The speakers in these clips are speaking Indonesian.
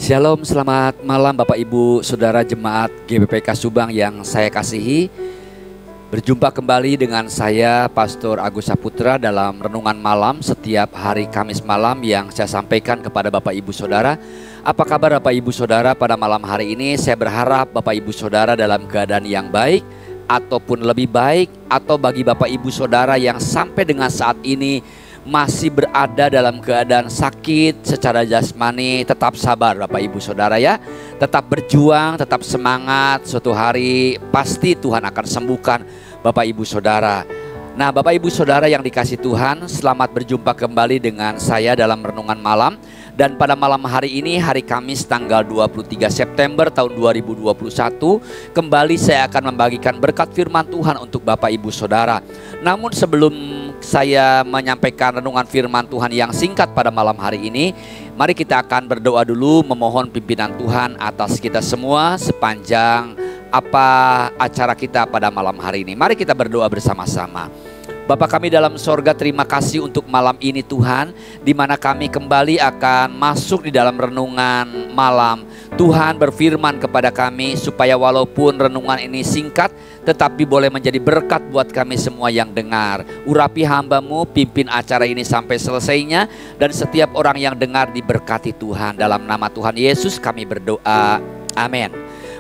Shalom, selamat malam Bapak Ibu Saudara Jemaat GBPK Subang yang saya kasihi. Berjumpa kembali dengan saya Pastor Agus Saputra dalam renungan malam setiap hari Kamis malam yang saya sampaikan kepada Bapak Ibu Saudara. Apa kabar Bapak Ibu Saudara pada malam hari ini? Saya berharap Bapak Ibu Saudara dalam keadaan yang baik ataupun lebih baik, atau bagi Bapak Ibu Saudara yang sampai dengan saat ini masih berada dalam keadaan sakit secara jasmani, tetap sabar Bapak Ibu Saudara ya. Tetap berjuang, tetap semangat. Suatu hari pasti Tuhan akan sembuhkan Bapak Ibu Saudara. Nah Bapak Ibu Saudara yang dikasih Tuhan, selamat berjumpa kembali dengan saya dalam renungan malam. Dan pada malam hari ini, hari Kamis tanggal 23 September tahun 2021, kembali saya akan membagikan berkat firman Tuhan untuk Bapak Ibu Saudara. Namun sebelum saya menyampaikan renungan firman Tuhan yang singkat pada malam hari ini, mari kita akan berdoa dulu memohon pimpinan Tuhan atas kita semua sepanjang acara kita pada malam hari ini. Mari kita berdoa bersama-sama. Bapa kami dalam sorga, terima kasih untuk malam ini Tuhan, di mana kami kembali akan masuk di dalam renungan malam. Tuhan berfirman kepada kami supaya walaupun renungan ini singkat, tetapi boleh menjadi berkat buat kami semua yang dengar. Urapi hamba-Mu, pimpin acara ini sampai selesainya, dan setiap orang yang dengar diberkati Tuhan. Dalam nama Tuhan Yesus kami berdoa, amin.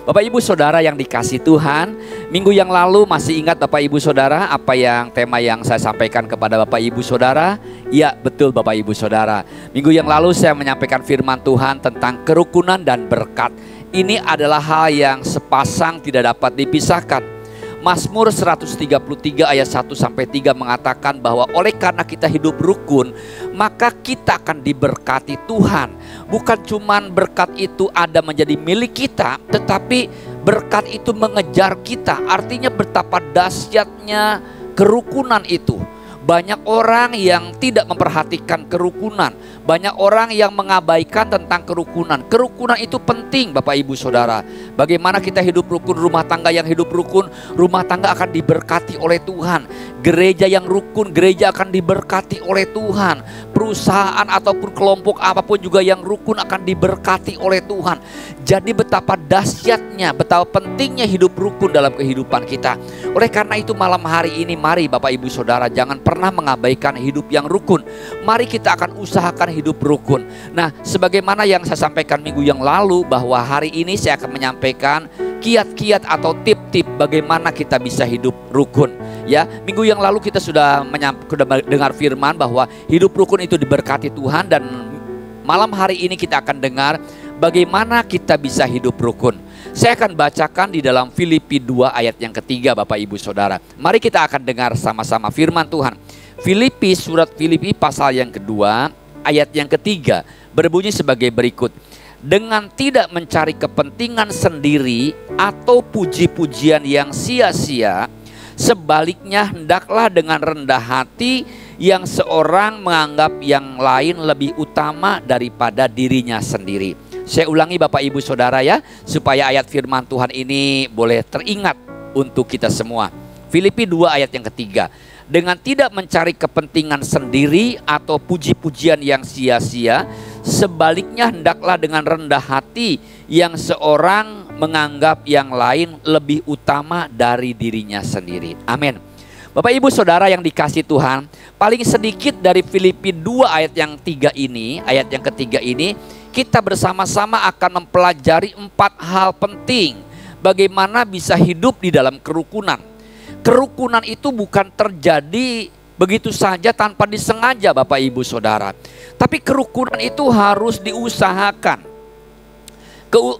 Bapak Ibu Saudara yang dikasih Tuhan, minggu yang lalu masih ingat Bapak Ibu Saudara apa yang tema yang saya sampaikan kepada Bapak Ibu Saudara? Ya betul Bapak Ibu Saudara. Minggu yang lalu saya menyampaikan firman Tuhan tentang kerukunan dan berkat. Ini adalah hal yang sepasang tidak dapat dipisahkan. Mazmur 133 ayat 1-3 mengatakan bahwa oleh karena kita hidup rukun, maka kita akan diberkati Tuhan. Bukan cuman berkat itu ada menjadi milik kita, tetapi berkat itu mengejar kita. Artinya betapa dahsyatnya kerukunan itu. Banyak orang yang tidak memperhatikan kerukunan. Banyak orang yang mengabaikan tentang kerukunan. Kerukunan itu penting Bapak Ibu Saudara. Bagaimana kita hidup rukun, rumah tangga yang hidup rukun, rumah tangga akan diberkati oleh Tuhan. Gereja yang rukun, gereja akan diberkati oleh Tuhan. Perusahaan ataupun kelompok apapun juga yang rukun akan diberkati oleh Tuhan. Jadi betapa dahsyatnya, betapa pentingnya hidup rukun dalam kehidupan kita. Oleh karena itu malam hari ini mari Bapak Ibu Saudara jangan pernah mengabaikan hidup yang rukun. Mari kita akan usahakan hidup rukun. Nah, sebagaimana yang saya sampaikan minggu yang lalu, bahwa hari ini saya akan menyampaikan kiat-kiat atau tip-tip bagaimana kita bisa hidup rukun. Ya, minggu yang lalu kita sudah dengar firman bahwa hidup rukun itu diberkati Tuhan, dan malam hari ini kita akan dengar bagaimana kita bisa hidup rukun. Saya akan bacakan di dalam Filipi 2 ayat yang ketiga Bapak Ibu Saudara. Mari kita akan dengar sama-sama firman Tuhan. Surat Filipi pasal yang kedua ayat yang ketiga berbunyi sebagai berikut. Dengan tidak mencari kepentingan sendiri atau puji-pujian yang sia-sia, sebaliknya hendaklah dengan rendah hati yang seorang menganggap yang lain lebih utama daripada dirinya sendiri. Saya ulangi Bapak Ibu Saudara ya, supaya ayat firman Tuhan ini boleh teringat untuk kita semua. Filipi 2 ayat yang ketiga. Dengan tidak mencari kepentingan sendiri atau puji-pujian yang sia-sia, sebaliknya hendaklah dengan rendah hati yang seorang menganggap yang lain lebih utama dari dirinya sendiri. Amin. Bapak Ibu Saudara yang dikasih Tuhan, paling sedikit dari Filipi 2 ayat yang ketiga ini, kita bersama-sama akan mempelajari 4 hal penting bagaimana bisa hidup di dalam kerukunan. Kerukunan itu bukan terjadi begitu saja tanpa disengaja Bapak Ibu Saudara. Tapi kerukunan itu harus diusahakan.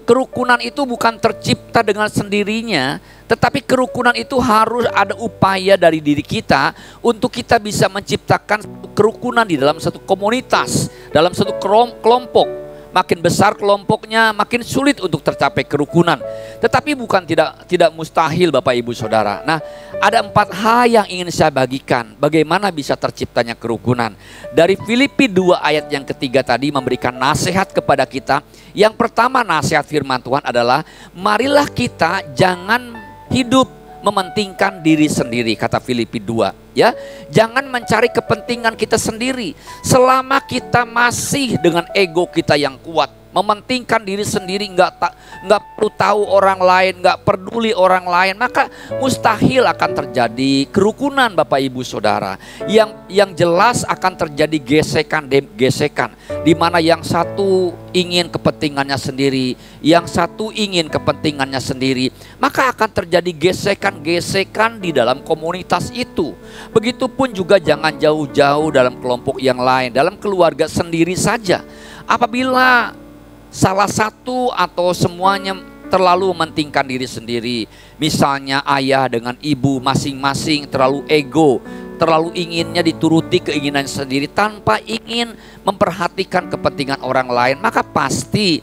Kerukunan itu bukan tercipta dengan sendirinya, tetapi kerukunan itu harus ada upaya dari diri kita untuk kita bisa menciptakan kerukunan di dalam satu komunitas, dalam satu kelompok. Makin besar kelompoknya, makin sulit untuk tercapai kerukunan. Tetapi bukan tidak mustahil Bapak Ibu Saudara. Nah, ada 4 hal yang ingin saya bagikan bagaimana bisa terciptanya kerukunan. Dari Filipi 2 ayat yang ketiga tadi memberikan nasihat kepada kita. Yang pertama nasihat firman Tuhan adalah marilah kita jangan hidup mementingkan diri sendiri, kata Filipi 2 ya. Jangan mencari kepentingan kita sendiri. Selama kita masih dengan ego kita yang kuat, mementingkan diri sendiri, nggak perlu tahu orang lain, nggak peduli orang lain, maka mustahil akan terjadi kerukunan Bapak Ibu Saudara. Yang jelas akan terjadi gesekan, di mana yang satu ingin kepentingannya sendiri, yang satu ingin kepentingannya sendiri, maka akan terjadi gesekan di dalam komunitas itu. Begitupun juga jangan jauh-jauh dalam kelompok yang lain, dalam keluarga sendiri saja. Apabila salah satu atau semuanya terlalu mementingkan diri sendiri, misalnya ayah dengan ibu masing-masing terlalu ego, terlalu inginnya dituruti keinginan sendiri tanpa ingin memperhatikan kepentingan orang lain, maka pasti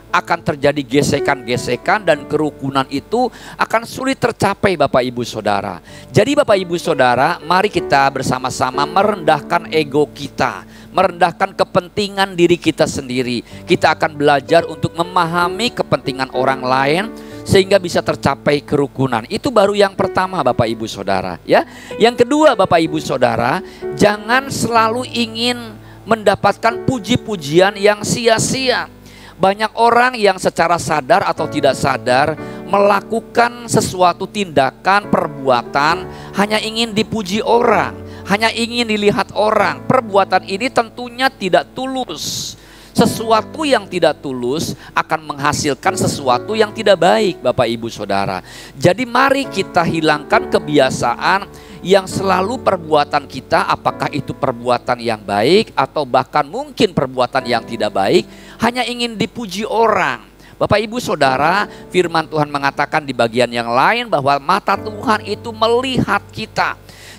akan terjadi gesekan dan kerukunan itu akan sulit tercapai Bapak Ibu Saudara. Jadi Bapak Ibu Saudara, mari kita bersama-sama merendahkan ego kita, merendahkan kepentingan diri kita sendiri. Kita akan belajar untuk memahami kepentingan orang lain sehingga bisa tercapai kerukunan. Itu baru yang pertama Bapak Ibu Saudara, ya. Yang kedua Bapak Ibu Saudara, jangan selalu ingin mendapatkan puji-pujian yang sia-sia. Banyak orang yang secara sadar atau tidak sadar melakukan sesuatu tindakan, perbuatan hanya ingin dipuji orang, hanya ingin dilihat orang. Perbuatan ini tentunya tidak tulus. Sesuatu yang tidak tulus akan menghasilkan sesuatu yang tidak baik Bapak Ibu Saudara. Jadi mari kita hilangkan kebiasaan yang selalu perbuatan kita, apakah itu perbuatan yang baik atau bahkan mungkin perbuatan yang tidak baik, hanya ingin dipuji orang. Bapak Ibu Saudara, firman Tuhan mengatakan di bagian yang lain bahwa mata Tuhan itu melihat kita.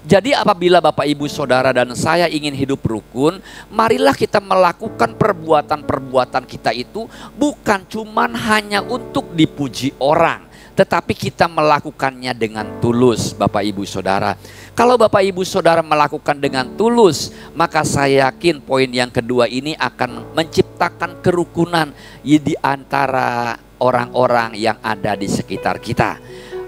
Jadi apabila Bapak Ibu Saudara dan saya ingin hidup rukun, marilah kita melakukan perbuatan-perbuatan kita itu bukan cuman hanya untuk dipuji orang, tetapi kita melakukannya dengan tulus Bapak Ibu Saudara. Kalau Bapak Ibu Saudara melakukan dengan tulus, maka saya yakin poin yang kedua ini akan menciptakan kerukunan di antara orang-orang yang ada di sekitar kita.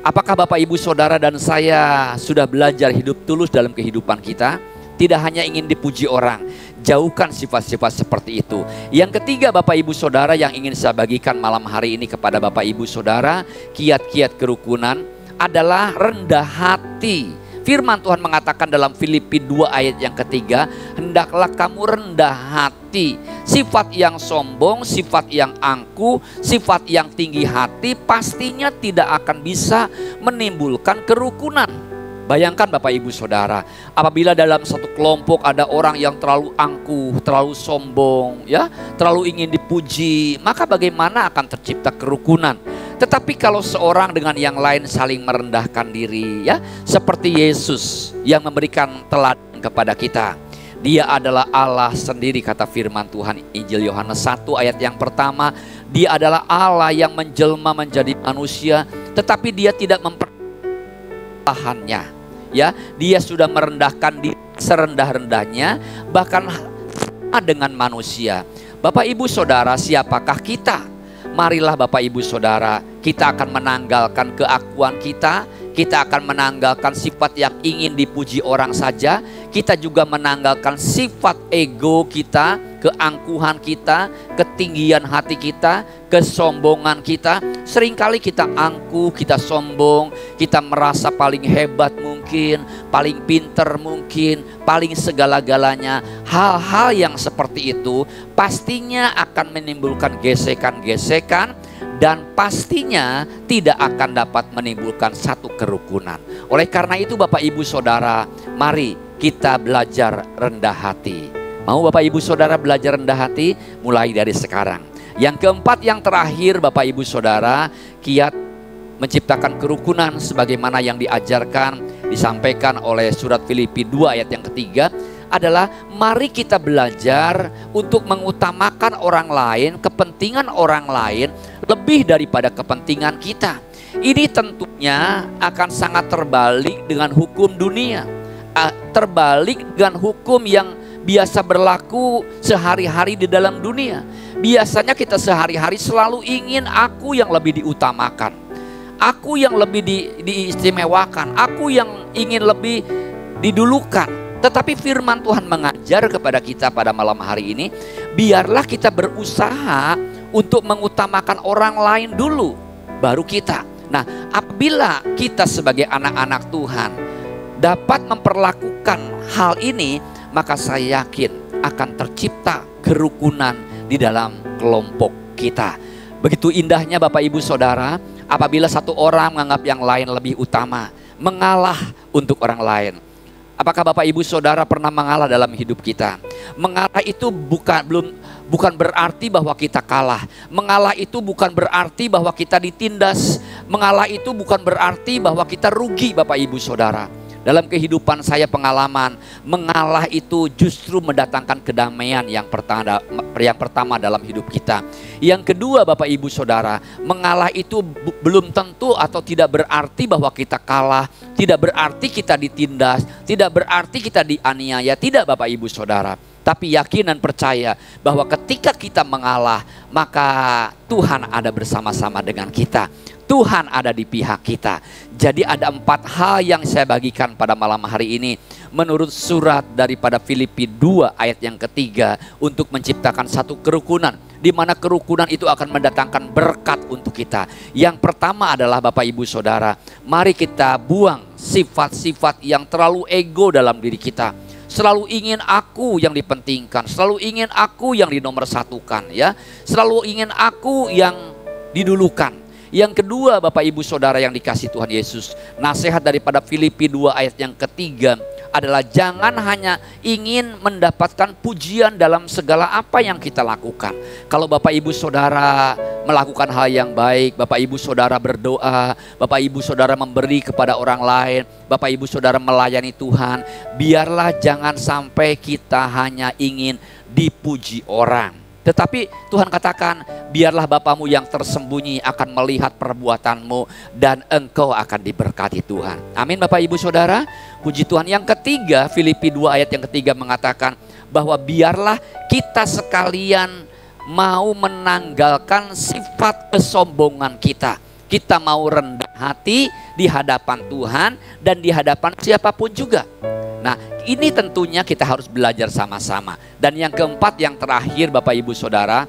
Apakah Bapak Ibu Saudara dan saya sudah belajar hidup tulus dalam kehidupan kita? Tidak hanya ingin dipuji orang, jauhkan sifat-sifat seperti itu. Yang ketiga Bapak Ibu Saudara yang ingin saya bagikan malam hari ini kepada Bapak Ibu Saudara, kiat-kiat kerukunan adalah rendah hati. Firman Tuhan mengatakan dalam Filipi 2 ayat yang ketiga, hendaklah kamu rendah hati. Sifat yang sombong, sifat yang angkuh, sifat yang tinggi hati pastinya tidak akan bisa menimbulkan kerukunan. Bayangkan Bapak Ibu Saudara, apabila dalam satu kelompok ada orang yang terlalu angkuh, terlalu sombong, ya, terlalu ingin dipuji, maka bagaimana akan tercipta kerukunan? Tetapi kalau seorang dengan yang lain saling merendahkan diri, ya, seperti Yesus yang memberikan teladan kepada kita. Dia adalah Allah sendiri, kata firman Tuhan Injil Yohanes 1 ayat yang pertama. Dia adalah Allah yang menjelma menjadi manusia, tetapi dia tidak memperlahannya. Ya, dia sudah merendahkan diri serendah-rendahnya, bahkan dengan manusia. Bapak Ibu Saudara, siapakah kita? Marilah Bapak Ibu Saudara, kita akan menanggalkan keakuan kita akan menanggalkan sifat yang ingin dipuji orang saja, kita juga menanggalkan sifat ego kita, keangkuhan kita, ketinggian hati kita, kesombongan kita. Seringkali kita angkuh, kita sombong, kita merasa paling hebat mungkin, paling pinter mungkin, paling segala-galanya. Hal-hal yang seperti itu pastinya akan menimbulkan gesekan-gesekan dan pastinya tidak akan dapat menimbulkan satu kerukunan. Oleh karena itu Bapak Ibu Saudara, mari kita belajar rendah hati. Mau Bapak Ibu Saudara belajar rendah hati? Mulai dari sekarang. Yang keempat, yang terakhir Bapak Ibu Saudara, kiat menciptakan kerukunan sebagaimana yang diajarkan, disampaikan oleh surat Filipi 2 ayat yang ketiga adalah mari kita belajar untuk mengutamakan orang lain, kepentingan orang lain lebih daripada kepentingan kita. Ini tentunya akan sangat terbalik dengan hukum dunia, terbalik dengan hukum yang biasa berlaku sehari-hari di dalam dunia. Biasanya kita sehari-hari selalu ingin aku yang lebih diutamakan, aku yang lebih diistimewakan, aku yang ingin lebih didulukan. Tetapi firman Tuhan mengajar kepada kita pada malam hari ini, biarlah kita berusaha untuk mengutamakan orang lain dulu, baru kita. Nah, apabila kita sebagai anak-anak Tuhan dapat memperlakukan hal ini, maka saya yakin akan tercipta kerukunan di dalam kelompok kita. Begitu indahnya Bapak Ibu Saudara, apabila satu orang menganggap yang lain lebih utama, mengalah untuk orang lain. Apakah Bapak Ibu Saudara pernah mengalah dalam hidup kita? Mengalah itu bukan berarti bahwa kita kalah. Mengalah itu bukan berarti bahwa kita ditindas. Mengalah itu bukan berarti bahwa kita rugi, Bapak Ibu Saudara. Dalam kehidupan saya pengalaman, mengalah itu justru mendatangkan kedamaian yang pertama dalam hidup kita. Yang kedua Bapak Ibu Saudara, mengalah itu belum tentu atau tidak berarti bahwa kita kalah, tidak berarti kita ditindas, tidak berarti kita dianiaya, tidak Bapak Ibu Saudara. Tapi yakin dan percaya bahwa ketika kita mengalah, maka Tuhan ada bersama-sama dengan kita. Tuhan ada di pihak kita. Jadi ada 4 hal yang saya bagikan pada malam hari ini menurut surat daripada Filipi 2 ayat yang ketiga, untuk menciptakan satu kerukunan, di mana kerukunan itu akan mendatangkan berkat untuk kita. Yang pertama adalah Bapak Ibu Saudara, mari kita buang sifat-sifat yang terlalu ego dalam diri kita. Selalu ingin aku yang dipentingkan, selalu ingin aku yang dinomorsatukan, ya. Selalu ingin aku yang didulukan. Yang kedua Bapak Ibu Saudara yang dikasihi Tuhan Yesus, nasihat daripada Filipi 2 ayat yang ketiga adalah jangan hanya ingin mendapatkan pujian dalam segala apa yang kita lakukan. Kalau Bapak Ibu Saudara melakukan hal yang baik, Bapak Ibu Saudara berdoa, Bapak Ibu Saudara memberi kepada orang lain, Bapak Ibu Saudara melayani Tuhan, biarlah jangan sampai kita hanya ingin dipuji orang. Tetapi Tuhan katakan, biarlah Bapamu yang tersembunyi akan melihat perbuatanmu dan engkau akan diberkati Tuhan. Amin Bapak Ibu Saudara, puji Tuhan. Yang ketiga, Filipi 2 ayat yang ketiga mengatakan bahwa biarlah kita sekalian mau menanggalkan sifat kesombongan kita. Kita mau rendah hati di hadapan Tuhan dan di hadapan siapapun juga. Nah, ini tentunya kita harus belajar sama-sama. Dan yang keempat, yang terakhir Bapak Ibu Saudara,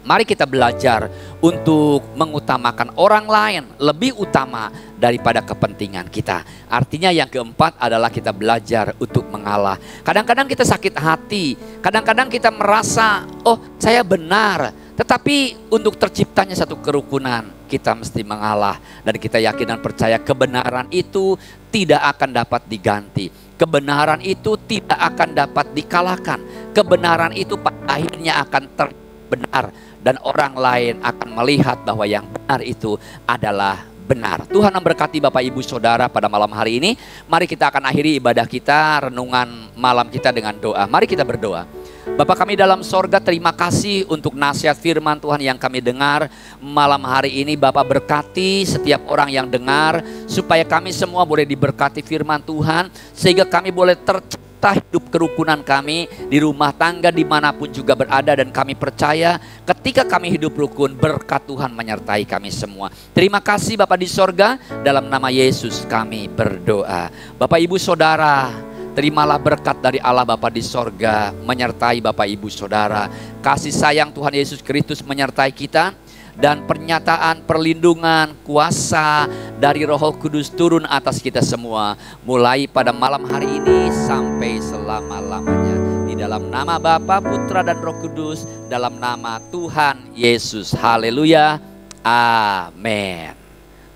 mari kita belajar untuk mengutamakan orang lain lebih utama daripada kepentingan kita. Artinya yang keempat adalah kita belajar untuk mengalah. Kadang-kadang kita sakit hati, kadang-kadang kita merasa, oh saya benar. Tetapi untuk terciptanya satu kerukunan, kita mesti mengalah. Dan kita yakin dan percaya kebenaran itu tidak akan dapat diganti. Kebenaran itu tidak akan dapat dikalahkan. Kebenaran itu pada akhirnya akan terbenar. Dan orang lain akan melihat bahwa yang benar itu adalah benar. Tuhan memberkati Bapak Ibu Saudara pada malam hari ini. Mari kita akan akhiri ibadah kita, renungan malam kita dengan doa. Mari kita berdoa. Bapa kami dalam sorga, terima kasih untuk nasihat firman Tuhan yang kami dengar malam hari ini. Bapa berkati setiap orang yang dengar, supaya kami semua boleh diberkati firman Tuhan, sehingga kami boleh tercipta hidup kerukunan kami di rumah tangga dimanapun juga berada. Dan kami percaya ketika kami hidup rukun, berkat Tuhan menyertai kami semua. Terima kasih Bapa di sorga, dalam nama Yesus kami berdoa. Bapak Ibu Saudara, terimalah berkat dari Allah Bapa di sorga menyertai Bapak Ibu Saudara. Kasih sayang Tuhan Yesus Kristus menyertai kita. Dan pernyataan perlindungan kuasa dari Roh Kudus turun atas kita semua. Mulai pada malam hari ini sampai selama-lamanya. Di dalam nama Bapa, Putra dan Roh Kudus. Dalam nama Tuhan Yesus. Haleluya. Amin.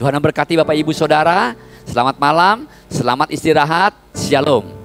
Tuhan memberkati Bapak Ibu Saudara. Selamat malam, selamat istirahat. Shalom.